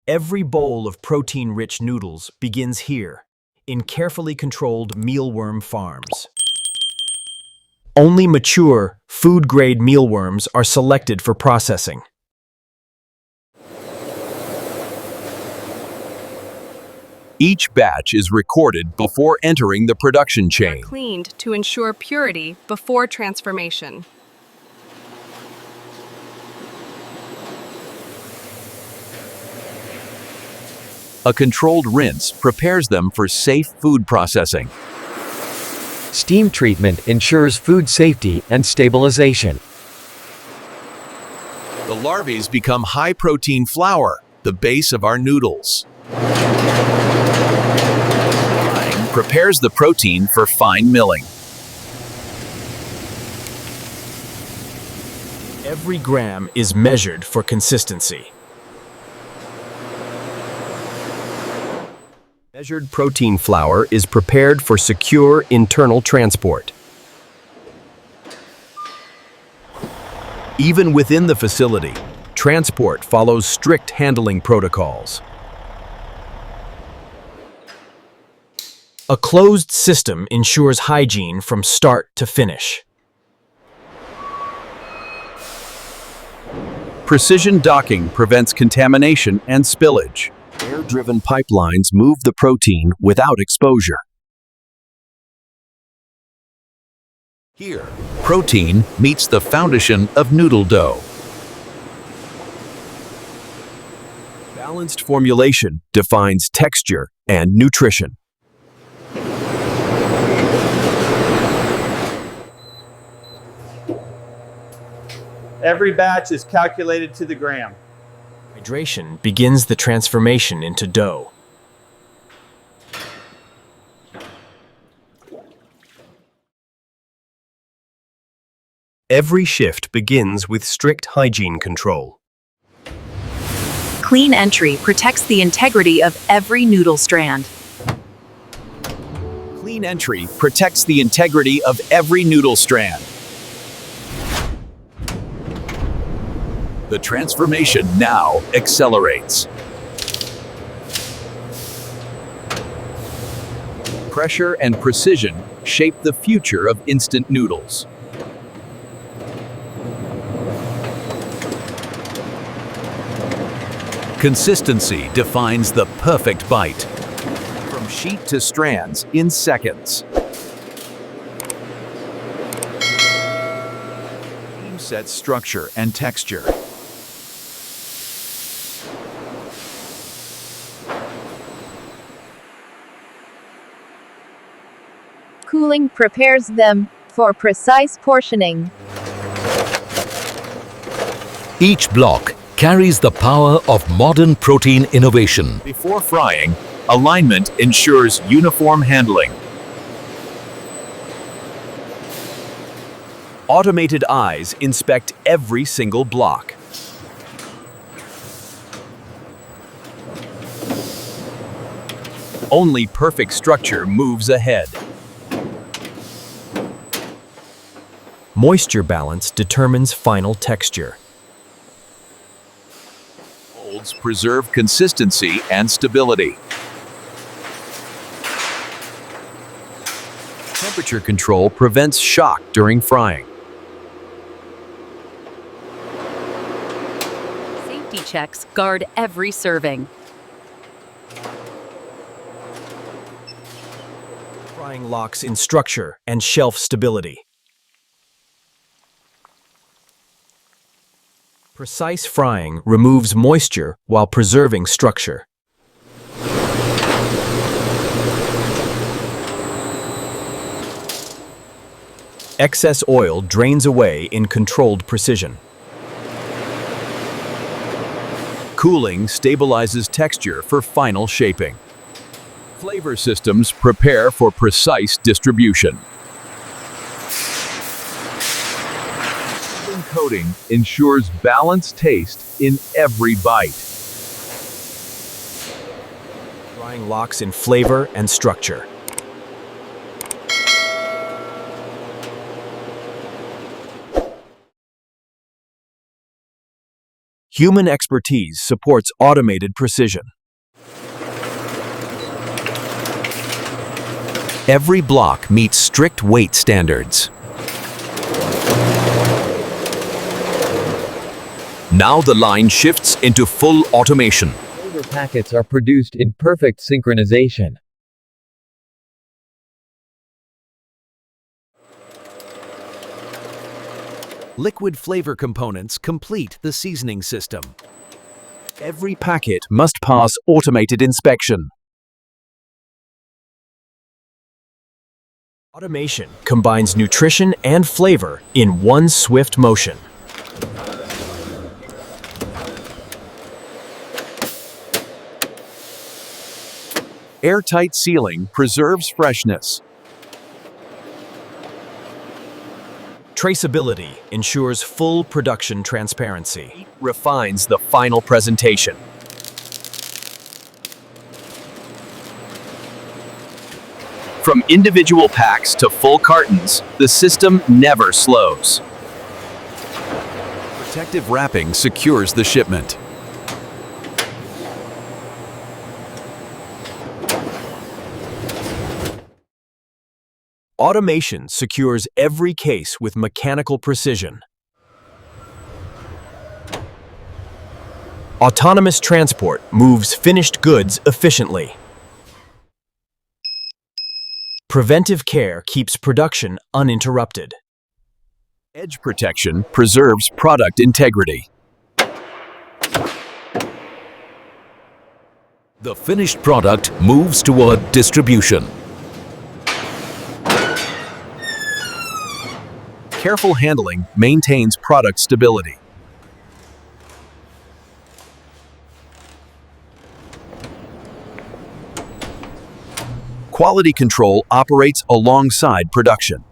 Every bowl of protein-rich noodles begins here, in carefully controlled mealworm farms. Only mature, food-grade mealworms are selected for processing. Each batch is recorded before entering the production chain. Cleaned to ensure purity before transformation. A controlled rinse prepares them for safe food processing. Steam treatment ensures food safety and stabilization. The larvae become high-protein flour, the base of our noodles. Frying prepares the protein for fine milling. Every gram is measured for consistency. Measured protein flour is prepared for secure internal transport. Even within the facility, transport follows strict handling protocols. A closed system ensures hygiene from start to finish. Precision docking prevents contamination and spillage. Air-driven pipelines move the protein without exposure. Here, protein meets the foundation of noodle dough. Balanced formulation defines texture and nutrition. Every batch is calculated to the gram. Hydration begins the transformation into dough. Every shift begins with strict hygiene control. Clean entry protects the integrity of every noodle strand. Clean entry protects the integrity of every noodle strand. The transformation now accelerates. Pressure and precision shape the future of instant noodles. Consistency defines the perfect bite. From sheet to strands in seconds. Steam sets structure and texture. Cooling prepares them for precise portioning. Each block carries the power of modern protein innovation. Before frying, alignment ensures uniform handling. Automated eyes inspect every single block. Only perfect structure moves ahead. Moisture balance determines final texture. Molds preserve consistency and stability. Temperature control prevents shock during frying. Safety checks guard every serving. Frying locks in structure and shelf stability. Precise frying removes moisture while preserving structure. Excess oil drains away in controlled precision. Cooling stabilizes texture for final shaping. Flavor systems prepare for precise distribution. Coating ensures balanced taste in every bite. Frying locks in flavor and structure. Human expertise supports automated precision. Every block meets strict weight standards. Now the line shifts into full automation. Flavor packets are produced in perfect synchronization. Liquid flavor components complete the seasoning system. Every packet must pass automated inspection. Automation combines nutrition and flavor in one swift motion. Airtight sealing preserves freshness. Traceability ensures full production transparency. Refines the final presentation. From individual packs to full cartons, the system never slows. Protective wrapping secures the shipment. Automation secures every case with mechanical precision. Autonomous transport moves finished goods efficiently. Preventive care keeps production uninterrupted. Edge protection preserves product integrity. The finished product moves toward distribution. Careful handling maintains product stability. Quality control operates alongside production.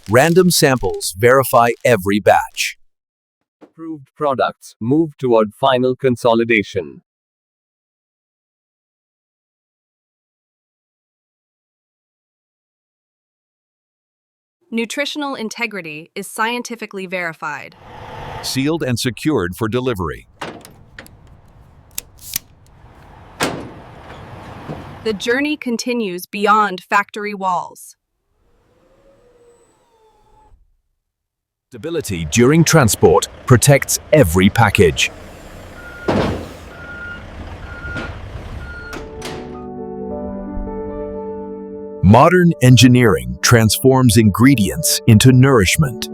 Random samples verify every batch. Approved products move toward final consolidation. Nutritional integrity is scientifically verified. Sealed and secured for delivery. The journey continues beyond factory walls. Stability during transport protects every package. Modern engineering transforms ingredients into nourishment.